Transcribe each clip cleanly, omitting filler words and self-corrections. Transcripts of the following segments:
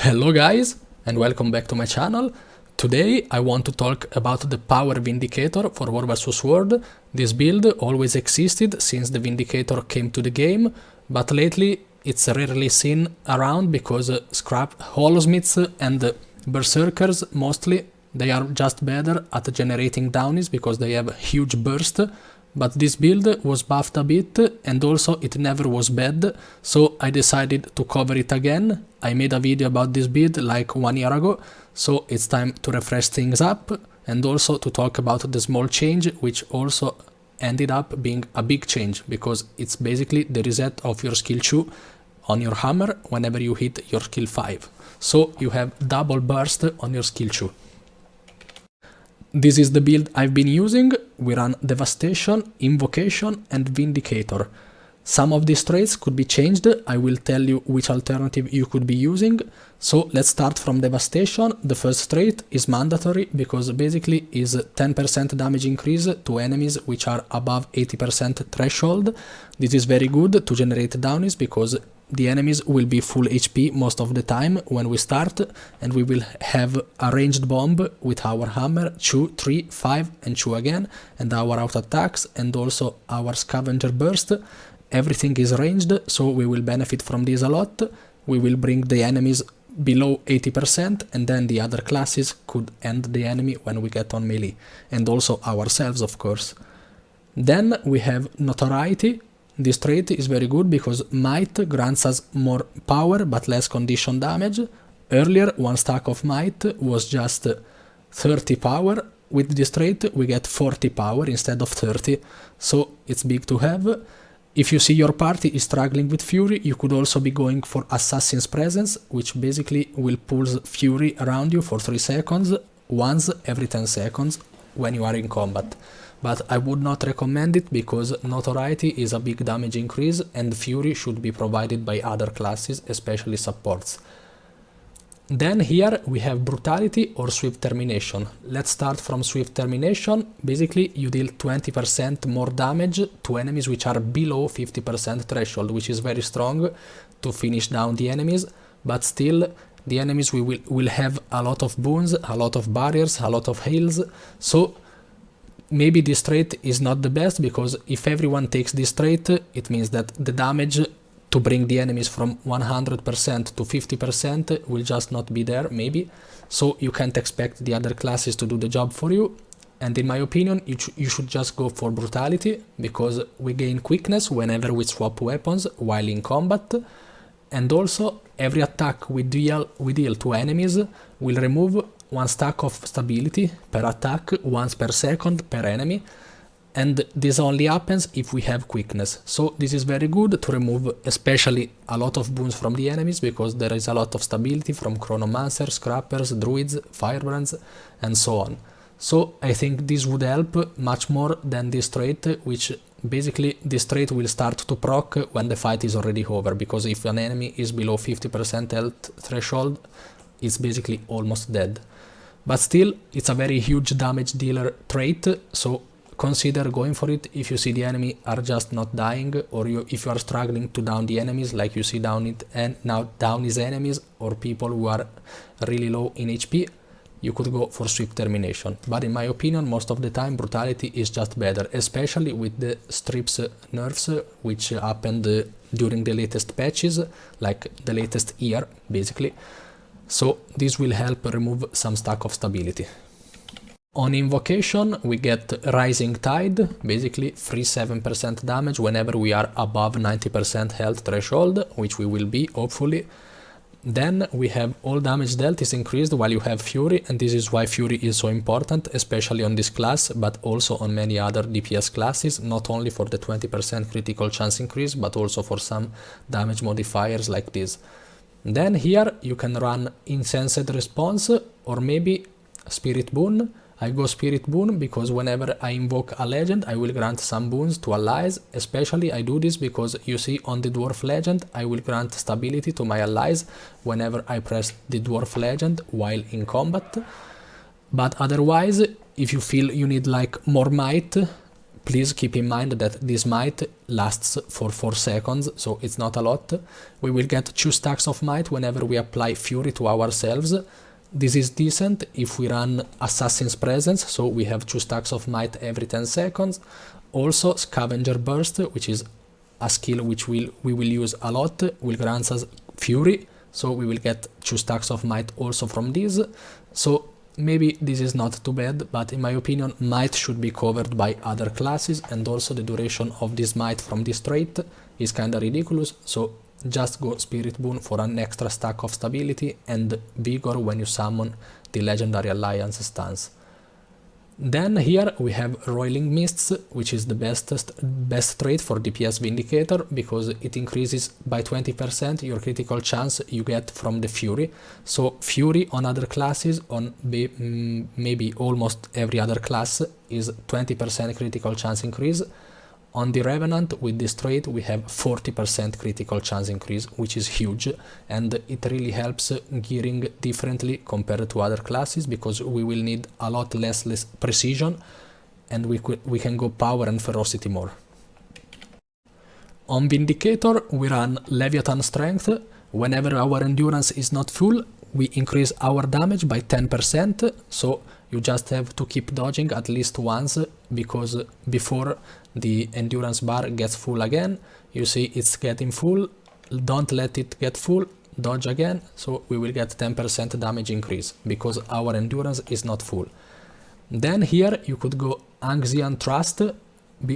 Hello guys, and welcome back to my channel. Today I want to talk about the power Vindicator for War vs World. This build always existed since the Vindicator came to the game, but lately it's rarely seen around because scrap Holosmiths and Berserkers mostly, they are just better at generating downies because they have huge burst. But this build was buffed a bit and also it never was bad, so I decided to cover it again. I made a video about this build like 1 year ago, so it's time to refresh things up and also to talk about the small change, which also ended up being a big change because it's basically the reset of your skill 2 on your hammer whenever you hit your skill 5. So you have double burst on your skill 2. This is the build I've been using. We run Devastation, Invocation and Vindicator. Some of these traits could be changed. I will tell you which alternative you could be using. So let's start from Devastation. The first trait is mandatory because basically is 10% damage increase to enemies which are above 80% threshold. This is very good to generate downies because the enemies will be full HP most of the time when we start, and we will have a ranged bomb with our hammer 2, 3, 5 and 2 again, and our auto attacks and also our scavenger burst. Everything is ranged, so we will benefit from this a lot. We will bring the enemies below 80% and then the other classes could end the enemy when we get on melee, and also ourselves of course. Then we have Notoriety. This trait is very good because Might grants us more power but less condition damage. Earlier, one stack of Might was just 30 power. With this trait we get 40 power instead of 30, so it's big to have. If you see your party is struggling with Fury, you could also be going for Assassin's Presence, which basically will pulse Fury around you for 3 seconds, once every 10 seconds when you are in combat. But I would not recommend it because Notoriety is a big damage increase and Fury should be provided by other classes, especially supports. Then here we have Brutality or Swift Termination. Let's start from Swift Termination. Basically you deal 20% more damage to enemies which are below 50% threshold, which is very strong to finish down the enemies, but still the enemies will have a lot of boons, a lot of barriers, a lot of heals, so maybe this trait is not the best because if everyone takes this trait, it means that the damage to bring the enemies from 100% to 50% will just not be there, maybe. So you can't expect the other classes to do the job for you. And in my opinion, you should just go for Brutality because we gain quickness whenever we swap weapons while in combat. And also, every attack we deal to enemies will remove 1 stack of stability per attack once per second per enemy, and this only happens if we have quickness. So this is very good to remove especially a lot of boons from the enemies because there is a lot of stability from Chronomancer, Scrappers, Druids, Firebrands and so on. So I think this would help much more than this trait, which basically this trait will start to proc when the fight is already over, because if an enemy is below 50% health threshold, it's basically almost dead. But still, it's a very huge damage dealer trait, so consider going for it if you see the enemy are just not dying, or if you are struggling to down the enemies, like you see down his enemies or people who are really low in HP, you could go for Swift Termination. But in my opinion, most of the time Brutality is just better, especially with the strips nerfs which happened during the latest patches, like the latest year basically. So this will help remove some stack of stability. On Invocation we get Rising Tide, basically free 7% damage whenever we are above 90% health threshold, which we will be hopefully. Then we have all damage dealt is increased while you have Fury, and this is why Fury is so important, especially on this class, but also on many other DPS classes, not only for the 20% critical chance increase, but also for some damage modifiers like this. Then here you can run Insensate Response or maybe Spirit Boon. I go Spirit Boon because whenever I invoke a legend I will grant some boons to allies, especially I do this because you see on the Dwarf legend I will grant stability to my allies whenever I press the Dwarf legend while in combat. But otherwise, if you feel you need like more might please keep in mind that this might lasts for 4 seconds, so it's not a lot. We will get 2 stacks of might whenever we apply Fury to ourselves. This is decent if we run Assassin's Presence, so we have 2 stacks of might every 10 seconds. Also, Scavenger Burst, which is a skill which we will use a lot, will grant us Fury, so we will get 2 stacks of might also from this. So maybe this is not too bad, but in my opinion might should be covered by other classes, and also the duration of this might from this trait is kinda ridiculous, so just go Spirit Boon for an extra stack of stability and vigor when you summon the Legendary Alliance stance. Then here we have Roiling Mists, which is the best trait for DPS Vindicator, because it increases by 20% your critical chance you get from the Fury. So Fury on other classes, on maybe almost every other class, is 20% critical chance increase. On the Revenant, with this trait, we have 40% critical chance increase, which is huge, and it really helps gearing differently compared to other classes, because we will need a lot less precision, and we can go power and ferocity more. On Vindicator, we run Leviathan Strength. Whenever our endurance is not full, we increase our damage by 10%, so you just have to keep dodging at least once, because before the endurance bar gets full again, you see it's getting full, don't let it get full, dodge again, so we will get 10% damage increase, because our endurance is not full. Then here you could go Anxian Trust,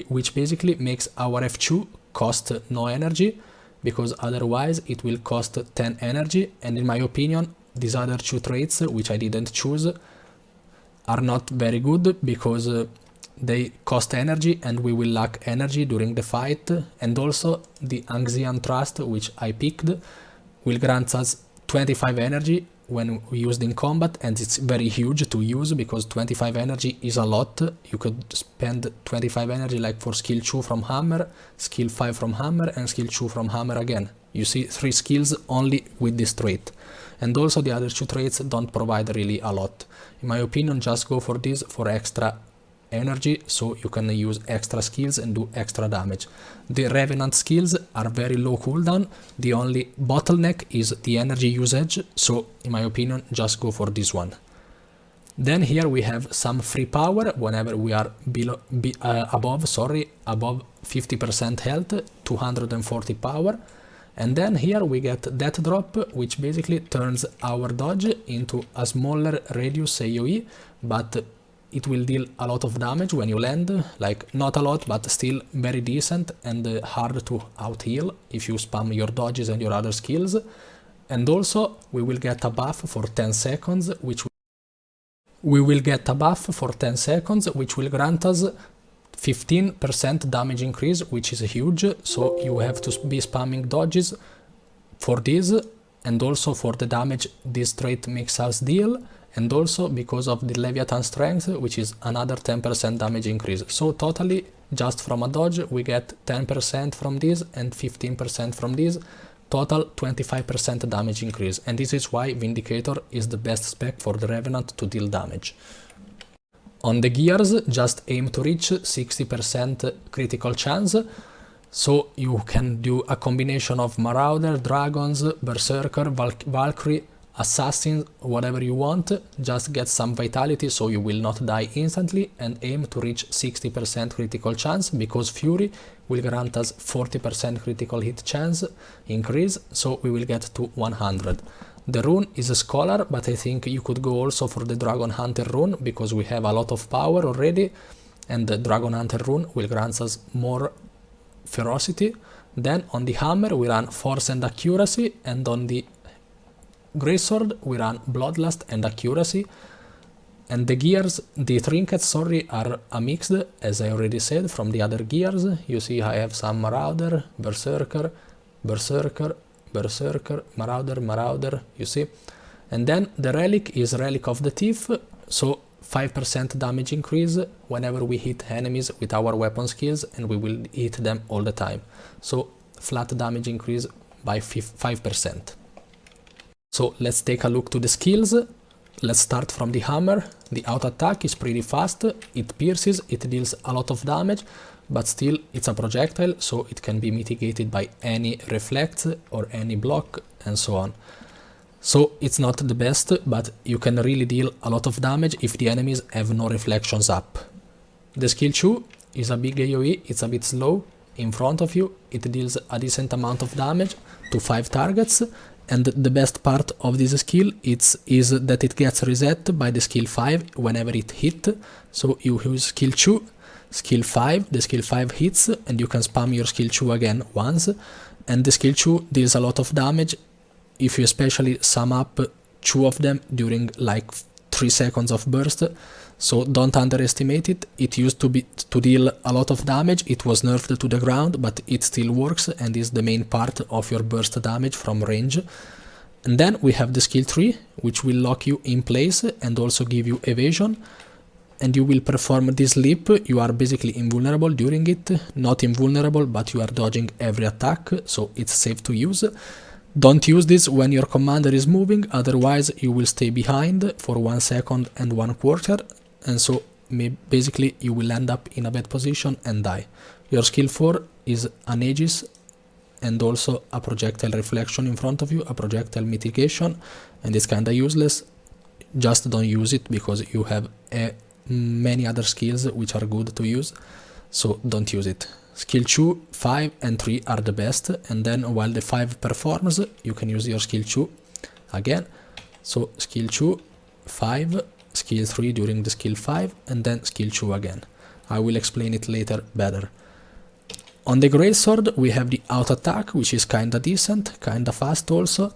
which basically makes our F2 cost no energy, because otherwise it will cost 10 energy, and in my opinion these other 2 traits, which I didn't choose, are not very good, because they cost energy and we will lack energy during the fight. And also the Anxian Trust, which I picked, will grant us 25 energy when used in combat, and it's very huge to use, because 25 energy is a lot. You could spend 25 energy like for skill 2 from Hammer, skill 5 from Hammer, and skill 2 from Hammer again. You see 3 skills only with this trait. And also the other 2 traits don't provide really a lot. In my opinion, just go for this for extra energy, so you can use extra skills and do extra damage. The Revenant skills are very low cooldown. The only bottleneck is the energy usage, so in my opinion just go for this one. Then here we have some free power whenever we are above 50% health, 240 power. And then here we get Death Drop, which basically turns our dodge into a smaller radius AoE, but it will deal a lot of damage when you land, like not a lot, but still very decent and hard to out-heal if you spam your dodges and your other skills. And also we will get a buff for 10 seconds, which will grant us 15% damage increase, which is huge, so you have to be spamming dodges for this, and also for the damage this trait makes us deal, and also because of the Leviathan Strength, which is another 10% damage increase. So totally, just from a dodge, we get 10% from this and 15% from this, total 25% damage increase, and this is why Vindicator is the best spec for the Revenant to deal damage. On the gears, just aim to reach 60% critical chance, so you can do a combination of Marauder, Dragons, Berserker, Valkyrie, Assassin, whatever you want. Just get some vitality so you will not die instantly, and aim to reach 60% critical chance, because Fury will grant us 40% critical hit chance increase, so we will get to 100. The rune is a Scholar, but I think you could go also for the Dragon Hunter rune, because we have a lot of power already, and the Dragon Hunter rune will grant us more ferocity. Then on the Hammer we run Force and Accuracy, and on the Greatsword we run Bloodlust and Accuracy. And the gears, the trinkets, are a mixed, as I already said, from the other gears. You see I have some Marauder, Berserker, Berserker, Berserker, Marauder, Marauder, you see. And then the relic is Relic of the Thief, so 5% damage increase whenever we hit enemies with our weapon skills, and we will hit them all the time. So flat damage increase by 5%. So let's take a look to the skills. let's start from the hammer. The auto attack is pretty fast, it pierces, it deals a lot of damage, but still it's a projectile, so it can be mitigated by any reflect or any block and so on. So it's not the best, but you can really deal a lot of damage if the enemies have no reflections up. The skill 2 is a big AoE, it's a bit slow. In front of you, it deals a decent amount of damage to 5 targets, and the best part of this skill is that it gets reset by the skill 5 whenever it hits. So you use skill 2, skill 5, the skill 5 hits, and you can spam your skill 2 again once, and the skill 2 deals a lot of damage if you especially sum up 2 of them during like 3 seconds of burst. So don't underestimate it. It used to deal a lot of damage, it was nerfed to the ground, but it still works and is the main part of your burst damage from range. And then we have the skill 3, which will lock you in place and also give you evasion. And you will perform this leap, you are basically invulnerable during it. Not invulnerable, but you are dodging every attack, so it's safe to use. Don't use this when your commander is moving, otherwise you will stay behind for 1 second and 1/4. And so basically you will end up in a bad position and die. Your skill 4 is an Aegis and also a projectile reflection in front of you, a projectile mitigation, and it's kinda useless. Just don't use it because you have many other skills which are good to use, so don't use it. Skill 2, 5 and 3 are the best, and then while the 5 performs, you can use your skill 2 again. So skill 2, 5, skill 3 during the skill 5, and then skill 2 again. I will explain it later better. On the Greatsword we have the auto attack, which is kinda decent, kinda fast also.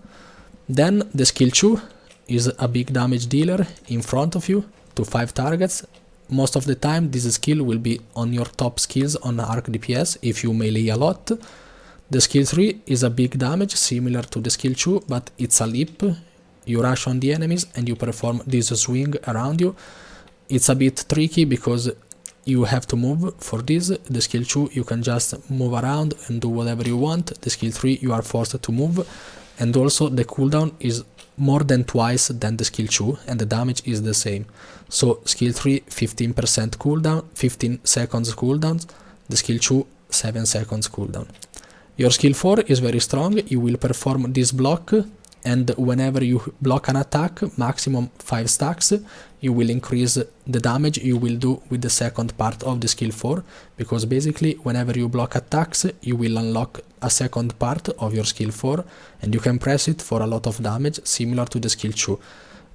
Then the skill 2 is a big damage dealer in front of you to 5 targets. Most of the time this skill will be on your top skills on arc DPS if you melee a lot. The skill 3 is a big damage similar to the skill 2, but it's a leap. You rush on the enemies and you perform this swing around you. It's a bit tricky because you have to move for this. The skill 2 you can just move around and do whatever you want. The skill 3 you are forced to move, and also the cooldown is more than twice than the skill 2 and the damage is the same. So skill 3 15% cooldown, 15 seconds cooldown, the skill 2 7 seconds cooldown. Your skill 4 is very strong, you will perform this block, and whenever you block an attack, maximum 5 stacks, you will increase the damage you will do with the second part of the skill 4, because basically whenever you block attacks, you will unlock a second part of your skill 4, and you can press it for a lot of damage, similar to the skill 2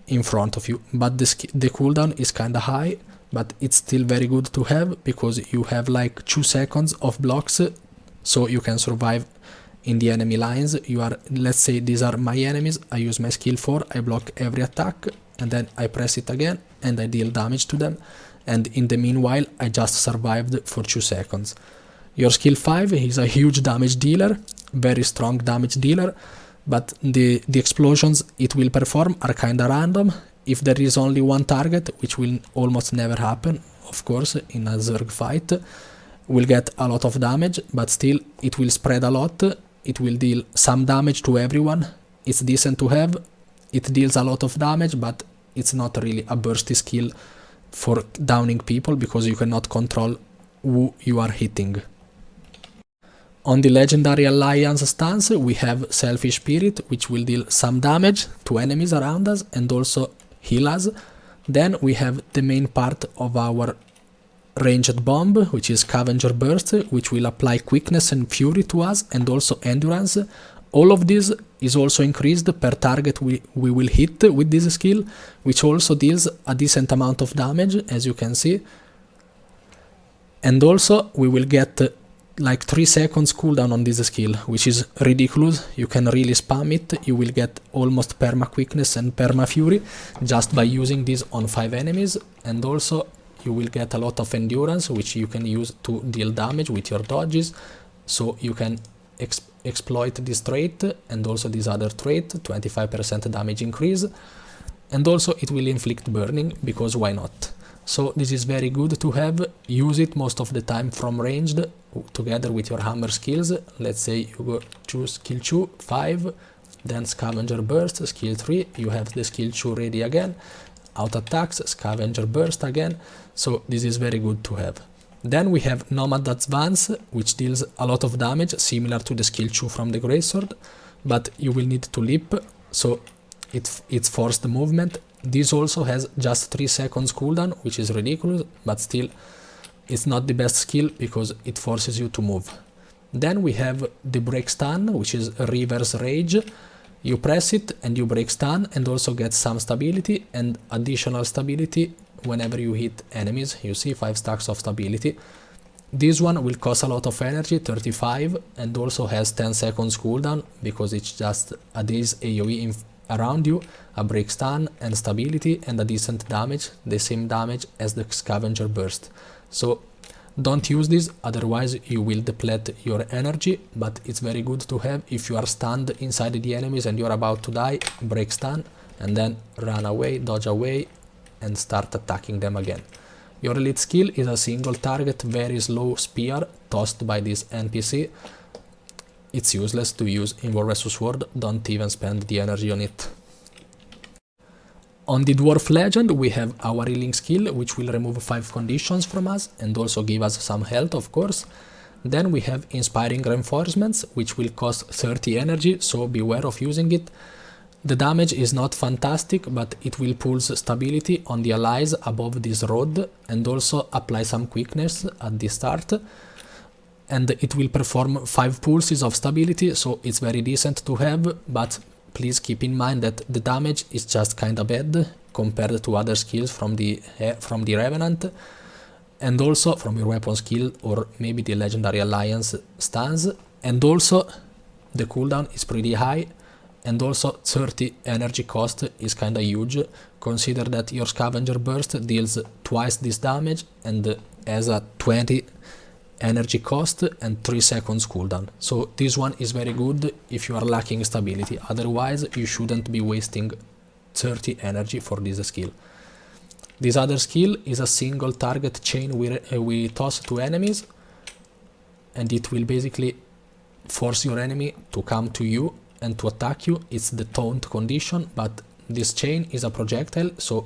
in front of you. But the cooldown is kinda high, but it's still very good to have, because you have like 2 seconds of blocks, so you can survive in the enemy lines. Let's say these are my enemies, I use my skill 4, I block every attack, and then I press it again, and I deal damage to them, and in the meanwhile I just survived for 2 seconds. Your skill 5 is a huge damage dealer, very strong damage dealer, but the explosions it will perform are kinda random. If there is only one target, which will almost never happen, of course, in a zerg fight, will get a lot of damage, but still it will spread a lot. It will deal some damage to everyone. It's decent to have. It deals a lot of damage, but it's not really a bursty skill for downing people, because you cannot control who you are hitting. On the Legendary Alliance stance, we have Selfish Spirit, which will deal some damage to enemies around us and also heal us. Then we have the main part of our ranged bomb, which is Scavenger Burst, which will apply quickness and fury to us, and also endurance. All of this is also increased per target we will hit with this skill, which also deals a decent amount of damage, as you can see. And also we will get like 3 seconds cooldown on this skill, which is ridiculous. You can really spam it. You will get almost perma quickness and perma fury just by using this on 5 enemies, and also you will get a lot of endurance, which you can use to deal damage with your dodges. So you can exploit this trait and also this other trait, 25% damage increase, and also it will inflict burning, because why not? So this is very good to have. Use it most of the time from ranged together with your hammer skills. Let's say you go to skill 2, 5, then Scavenger Burst, skill 3, you have the skill 2 ready again, out attacks, Scavenger Burst again, so this is very good to have. Then we have Nomad Advance, which deals a lot of damage, similar to the skill 2 from the Greatsword, but you will need to leap, so it's forced movement. This also has just 3 seconds cooldown, which is ridiculous, but still it's not the best skill because it forces you to move. Then we have the break stun, which is a reverse rage. You press it and you break stun and also get some stability and additional stability whenever you hit enemies. You see 5 stacks of stability. This one will cost a lot of energy, 35, and also has 10 seconds cooldown because it's just a day's AoE around you, a break stun and stability and a decent damage, the same damage as the Scavenger Burst. So don't use this, otherwise you will deplete your energy, but it's very good to have if you are stunned inside the enemies and you're about to die, break stun and then run away, dodge away and start attacking them again. Your elite skill is a single target, very slow spear tossed by this NPC. It's useless to use in War vs World, don't even spend the energy on it. On the Dwarf Legend we have our healing skill, which will remove 5 conditions from us and also give us some health, of course. Then we have Inspiring Reinforcements, which will cost 30 energy, so beware of using it. The damage is not fantastic, but it will pulse stability on the allies above this rod and also apply some quickness at the start. And it will perform 5 pulses of stability, so it's very decent to have, but please keep in mind that the damage is just kinda bad compared to other skills from the Revenant and also from your weapon skill or maybe the Legendary Alliance stance, and also the cooldown is pretty high and also 30 energy cost is kinda huge. Consider that your Scavenger Burst deals twice this damage and has a 20 energy cost and 3 seconds cooldown. So this one is very good if you are lacking stability, otherwise you shouldn't be wasting 30 energy for this skill. This other skill is a single target chain we toss to enemies and it will basically force your enemy to come to you and to attack you. It's the taunt condition, but this chain is a projectile, so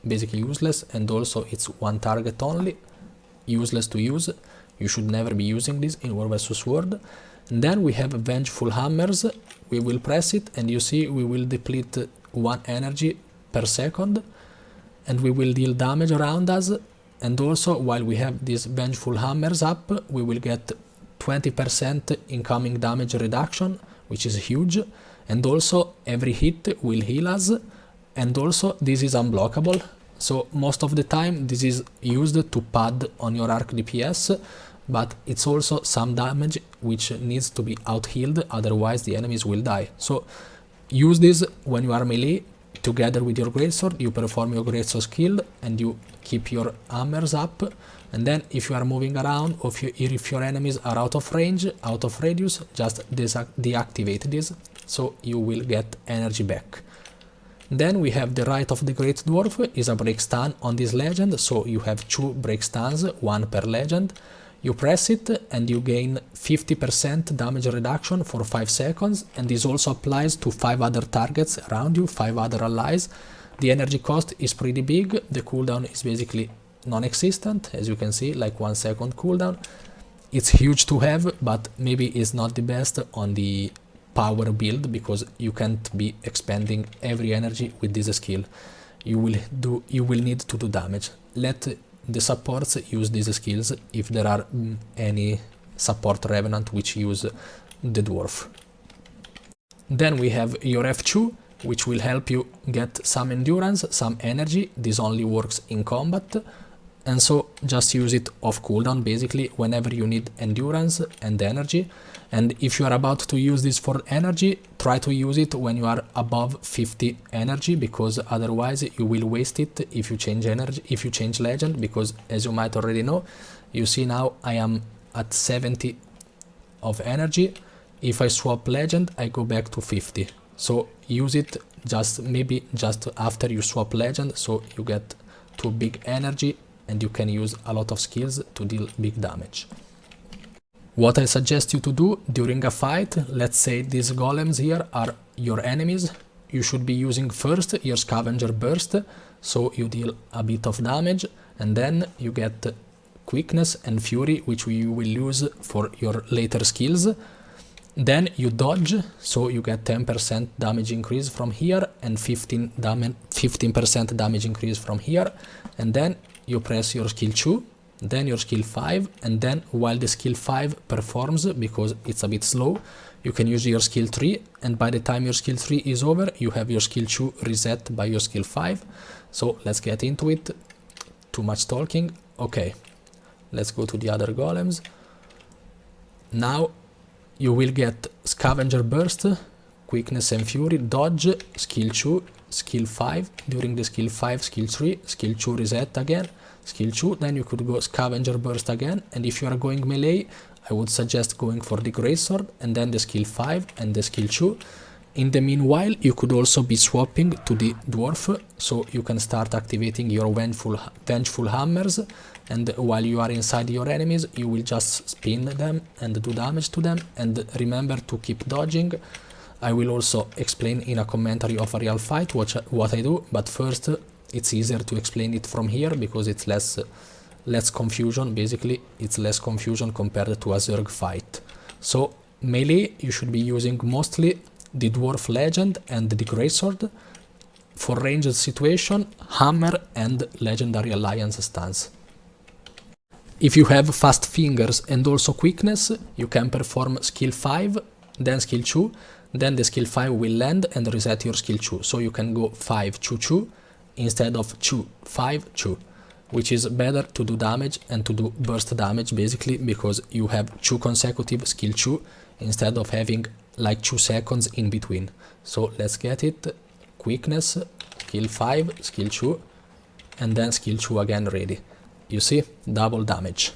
basically useless, and also it's one target only, useless to use. You should never be using this in War vs World. And then we have Vengeful Hammers. We will press it and you see we will deplete 1 energy per second and we will deal damage around us. And also while we have these Vengeful Hammers up, we will get 20% incoming damage reduction, which is huge. And also every hit will heal us. And also this is unblockable. So most of the time this is used to pad on your arc DPS, but it's also some damage which needs to be out-healed, otherwise the enemies will die. So use this when you are melee, together with your Greatsword, you perform your Greatsword skill and you keep your hammers up, and then if you are moving around or if your enemies are out of range, out of radius, just deactivate this, so you will get energy back. Then we have the Rite of the Great Dwarf, is a break stun on this legend, so you have 2 break stuns, 1 per legend. You press it and you gain 50% damage reduction for 5 seconds, and this also applies to 5 other targets around you, 5 other allies. The energy cost is pretty big, the cooldown is basically non-existent, as you can see, like 1 second cooldown. It's huge to have, but maybe it's not the best on the power build because you can't be expending every energy with this skill. You will need to do damage. Let the supports use these skills if there are any support Revenant which use the Dwarf. Then we have your F2, which will help you get some endurance, some energy. This only works in combat, and so just use it off cooldown basically whenever you need endurance and energy. And if you are about to use this for energy, try to use it when you are above 50 energy, because otherwise you will waste it if you change energy, if you change legend, because as you might already know, you see now I am at 70 of energy. If I swap legend, I go back to 50. So use it maybe just after you swap legend, so you get to big energy and you can use a lot of skills to deal big damage. What I suggest you to do during a fight, let's say these golems here are your enemies, you should be using first your scavenger burst, so you deal a bit of damage, and then you get quickness and fury, which you will use for your later skills. Then you dodge, so you get 10% damage increase from here and 15% damage increase from here. And then you press your skill 2, then your skill 5, and then while the skill 5 performs, because it's a bit slow, you can use your skill 3, and by the time your skill 3 is over, you have your skill 2 reset by your skill 5. So let's get into it. Too much talking. Okay, let's go to the other golems. Now you will get Scavenger Burst, Quickness and Fury, Dodge, Skill 2, Skill 5, during the Skill 5, Skill 3, Skill 2 reset again, Skill 2, then you could go Scavenger Burst again, and if you are going melee, I would suggest going for the Greatsword, and then the Skill 5 and the Skill 2. In the meanwhile, you could also be swapping to the Dwarf, so you can start activating your Vengeful Hammers, and while you are inside your enemies, you will just spin them and do damage to them, and remember to keep dodging. I will also explain in a commentary of a real fight what I do, but first it's easier to explain it from here because it's less confusion. Basically, it's less confusion compared to a Zerg fight. So melee, you should be using mostly the Dwarf Legend and the Greatsword. For ranged situation, Hammer and Legendary Alliance stance. If you have fast fingers and also quickness, you can perform skill 5, then skill 2, then the skill 5 will land and reset your skill 2. So you can go 5, 2, 2 instead of 2, 5, 2, which is better to do damage and to do burst damage basically because you have 2 consecutive skill 2 instead of having like 2 seconds in between. So let's get it. Quickness, skill 5, skill 2, and then skill 2 again ready. You see, double damage.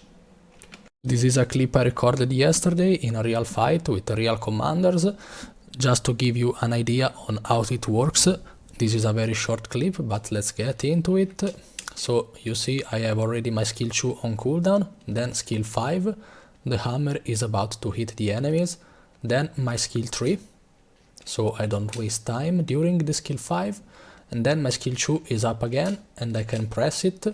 This is a clip I recorded yesterday in a real fight with real commanders, just to give you an idea on how it works. This is a very short clip, but let's get into it. So you see I have already my skill 2 on cooldown, then skill 5, the hammer is about to hit the enemies, then my skill 3, so I don't waste time during the skill 5, and then my skill 2 is up again and I can press it.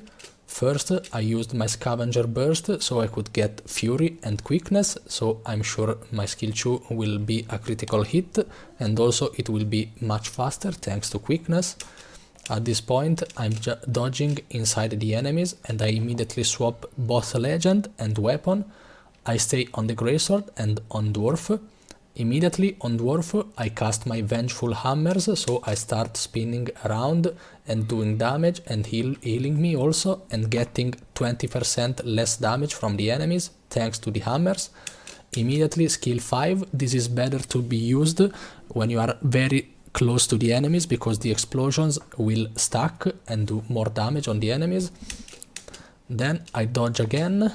First I used my Scavenger Burst so I could get Fury and Quickness, so I'm sure my skill 2 will be a critical hit and also it will be much faster thanks to Quickness. At this point I'm dodging inside the enemies and I immediately swap both Legend and Weapon. I stay on the Greatsword and on Dwarf. Immediately on Dwarf I cast my Vengeful Hammers, so I start spinning around and doing damage and healing me also and getting 20% less damage from the enemies thanks to the hammers. Immediately skill 5, this is better to be used when you are very close to the enemies because the explosions will stack and do more damage on the enemies. Then I dodge again.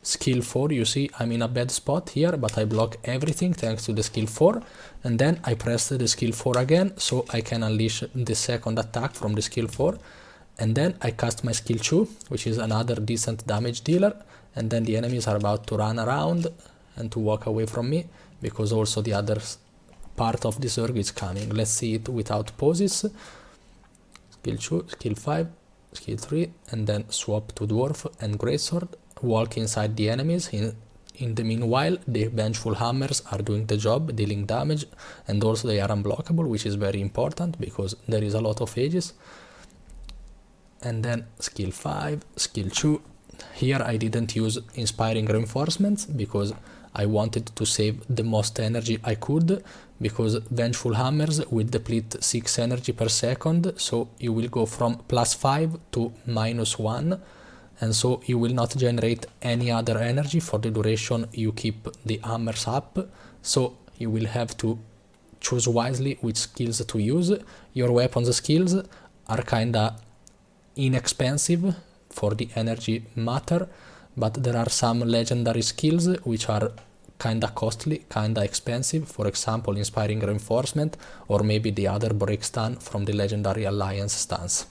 Skill 4, you see I'm in a bad spot here, but I block everything thanks to the skill 4, and then I press the skill 4 again so I can unleash the second attack from the skill 4, and then I cast my skill 2, which is another decent damage dealer, and then the enemies are about to run around and to walk away from me because also the other part of the Zerg is coming. Let's see it without pauses. Skill 2, skill 5, skill 3, and then swap to Dwarf and Greatsword. Walk inside the enemies. In the meanwhile, the Vengeful Hammers are doing the job, dealing damage, and also they are unblockable, which is very important because there is a lot of ages. And then skill 5, skill 2. Here I didn't use Inspiring Reinforcements because I wanted to save the most energy I could, because Vengeful Hammers will deplete 6 energy per second, so you will go from +5 to -1. And so you will not generate any other energy for the duration you keep the hammers up, so you will have to choose wisely which skills to use. Your weapons skills are kinda inexpensive for the energy matter, but there are some legendary skills which are kinda costly, kinda expensive, for example Inspiring Reinforcement or maybe the other Break Stun from the Legendary Alliance stance.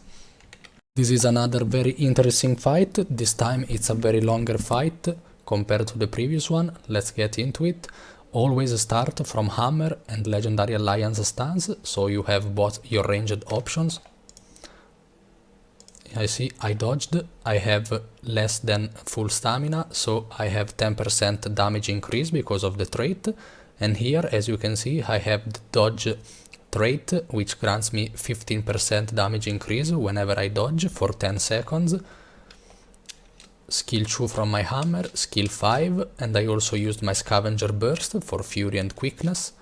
This is another very interesting fight. This time it's a very longer fight compared to the previous one. Let's get into it. Always start from hammer and legendary alliance stance, so you have both your ranged options. I see I dodged, I have less than full stamina, so I have 10% damage increase because of the trait. And here, as you can see, I have the dodge trait, which grants me 15% damage increase whenever I dodge for 10 seconds. Skill 2 from my hammer, skill 5, and I also used my scavenger burst for fury and quickness.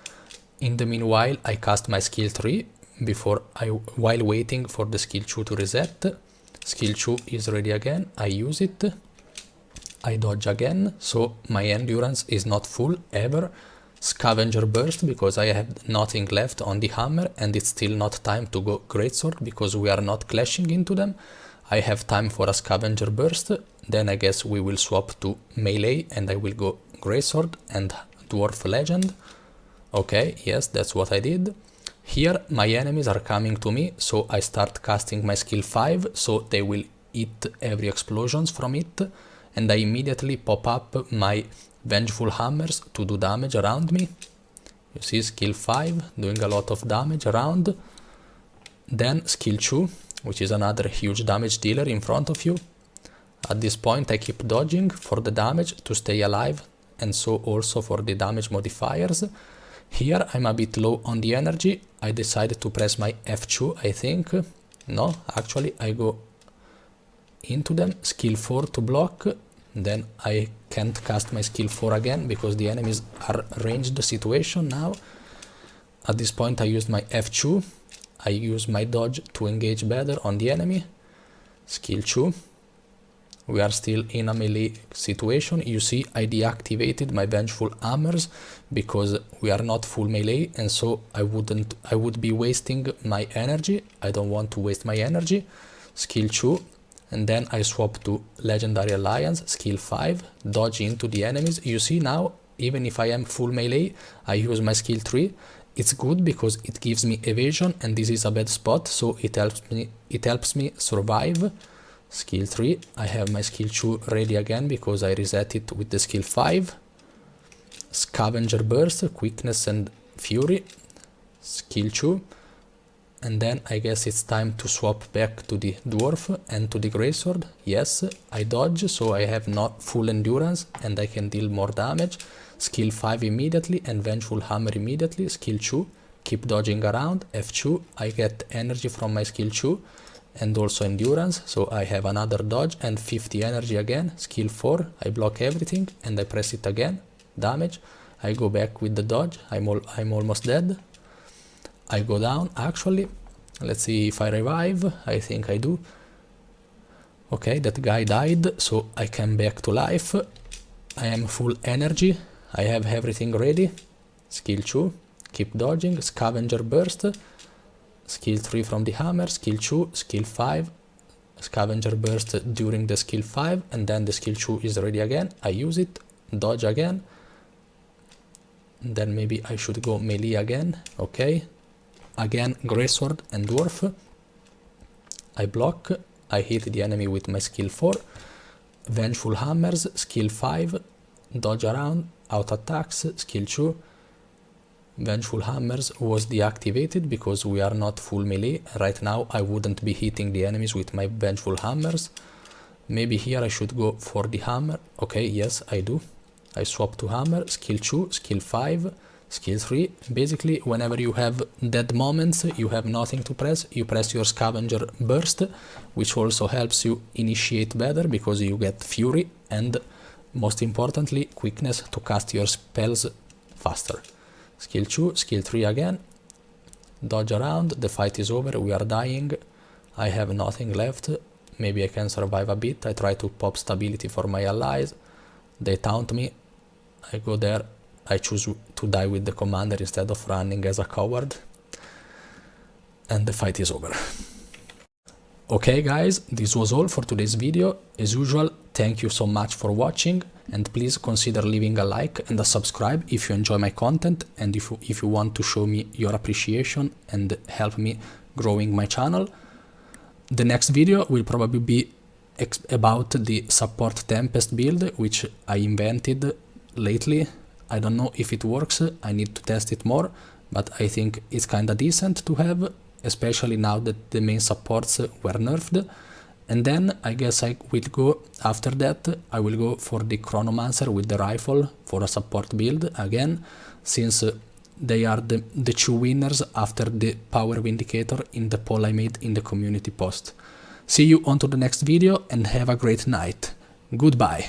In the meanwhile, I cast my skill 3 while waiting for the skill 2 to reset. Skill 2 is ready again, I use it, I dodge again, so my endurance is not full ever. Scavenger burst because I have nothing left on the hammer and it's still not time to go greatsword because we are not clashing into them. I have time for a scavenger burst, then I guess we will swap to melee and I will go greatsword and dwarf legend. Okay, yes, that's what I did. Here my enemies are coming to me, so I start casting my skill 5, so they will eat every explosions from it, and I immediately pop up my vengeful hammers to do damage around me. You see skill 5 doing a lot of damage around. Then skill 2, which is another huge damage dealer in front of you. At this point I keep dodging for the damage to stay alive, and so also for the damage modifiers. Here I'm a bit low on the energy, I decided to press my F2 I think. No, actually I go into them, skill 4 to block, then I can't cast my skill 4 again because the enemies are ranged situation now. At this point I used my F2, I use my dodge to engage better on the enemy, skill 2. We are still in a melee situation. You see I deactivated my vengeful hammers because we are not full melee, and so I would be wasting my energy. I don't want to waste my energy. Skill 2, and then I swap to legendary alliance, skill 5, dodge into the enemies. You see now, even if I am full melee, I use my skill 3. It's good because it gives me evasion, and this is a bad spot, so it helps me survive. Skill 3, I have my skill 2 ready again because I reset it with the skill 5. Scavenger burst, quickness and fury, skill 2. And then I guess it's time to swap back to the dwarf and to the greatsword. Yes, I dodge, so I have not full endurance and I can deal more damage. Skill 5 immediately and vengeful hammer immediately. Skill 2, keep dodging around. F2, I get energy from my skill 2. And also endurance, so I have another dodge and 50 energy again. Skill 4, I block everything and I press it again, damage. I go back with the dodge, I'm almost dead. I go down actually, let's see if I revive, I think I do. Okay, that guy died, so I came back to life. I am full energy, I have everything ready. Skill 2, keep dodging, scavenger burst. Skill 3 from the hammer, skill 2, skill 5, scavenger burst during the skill 5, and then the skill 2 is ready again. I use it, dodge again, then maybe I should go melee again. Okay, again greatsword and dwarf. I block, I hit the enemy with my skill 4, vengeful hammers, skill 5, dodge around, out attacks, skill 2. Vengeful hammers was deactivated because we are not full melee. Right now I wouldn't be hitting the enemies with my vengeful hammers. Maybe here I should go for the hammer. Okay, yes, I do. I swap to hammer, skill 2, skill 5, skill 3. Basically, whenever you have dead moments, you have nothing to press, you press your scavenger burst, which also helps you initiate better because you get fury and, most importantly, quickness to cast your spells faster. Skill 2, skill 3 again, dodge around, the fight is over, we are dying, I have nothing left, maybe I can survive a bit. I try to pop stability for my allies, they taunt me, I go there, I choose to die with the commander instead of running as a coward, and the fight is over. Okay guys, this was all for today's video. As usual, thank you so much for watching, and please consider leaving a like and a subscribe if you enjoy my content and if you want to show me your appreciation and help me growing my channel. The next video will probably be about the support Tempest build, which I invented lately. I don't know if it works, I need to test it more, but I think it's kinda decent to have, especially now that the main supports were nerfed. And then I guess I will go, after that, I will go for the Chronomancer with the rifle for a support build again, since they are the two winners after the Power Vindicator in the poll I made in the community post. See you on to the next video and have a great night. Goodbye.